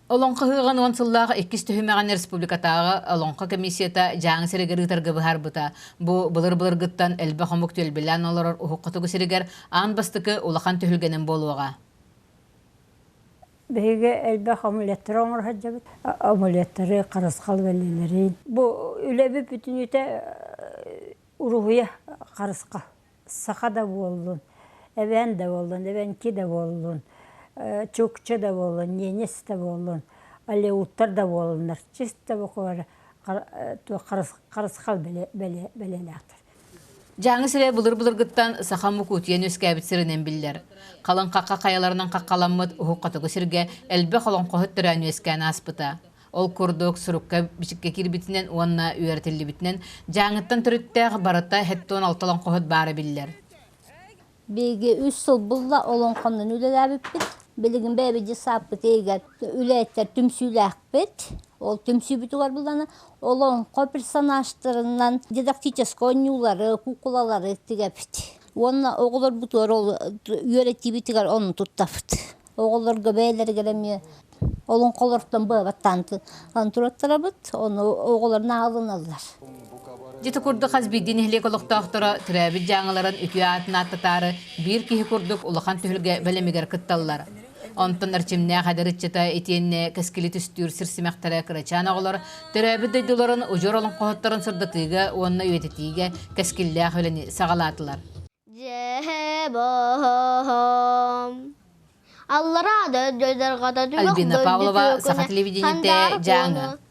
Олонқа хыған он сыллағы 2 түхімеған республикатағы Олонқа комиссията жаңы сірігері таргыбы харбыта. Бұ бұлыр-бұлыр гыттан әлбі қомық төлбілән оларыр ұхыққытығы сірігер аң бастықы улақан түхілгенін болуға. Беге әлбі қомылеттері оңыр хаджабыт. Омылеттері, қарысқал бәлелері. Бұ үләбі бүтін өте ұрғыя қарысқа. Сақа да болдың, әбән да болдың, әбәнки да болдың. Чөкче да болын, ненес да болын, алеуттар да болындар. Чисті бұқывары қарысқал бәлеләқтір. Жаңы сіре бұлыр-бұлыр гыттан сақамы көтіен өскәбіт сірінен білдер. Қалын қаққа қаяларынан қаққаламыд ұхыққатығы сірге әлбі қалын қоғыт түрән өскәні аспыта. Ол күрдік сұрыққа бішікке кірбітінен, онына үйәртілі бітінен жаңыттан түріттәғ барытта хеттон алталан қоғыт бары білдер. Беге 3 сыл бұлла олон қонын үлеләбіп біт. Білігін бәбі жесап біт егер үләйттер түмсүйләқ біт. Ол түмсүй біті бар бұлданы. Олон қо персонажтарынан дидактическо ойнулары, кукулалары тіге біт. Онына оғылар бұтыр ол үйәретті бітігер оның тұтта біт. Оғыларға бәйлер келеме олон қолырттан бұғаттанты. Антураттара біт, оны оғыларына алыналар. Жеті күрді қазбейден әлек олықтақтыры түрәбі жаңыларын үкі атын аттатары бір кейі күрдік ұлақан түхілге бәлемегер күтталылар. Онтын әрчімне қадыр үтчета етенне кәскілі түстүр сірсімәқтары кірачан оғылар түрәбі дөйділарын ұжыр олың қоғыттарын сырдатыға, онына өйететіге кәскілі ақылыны сағалатылар. Альбина Павлова, Саха телевидениеде жаңы.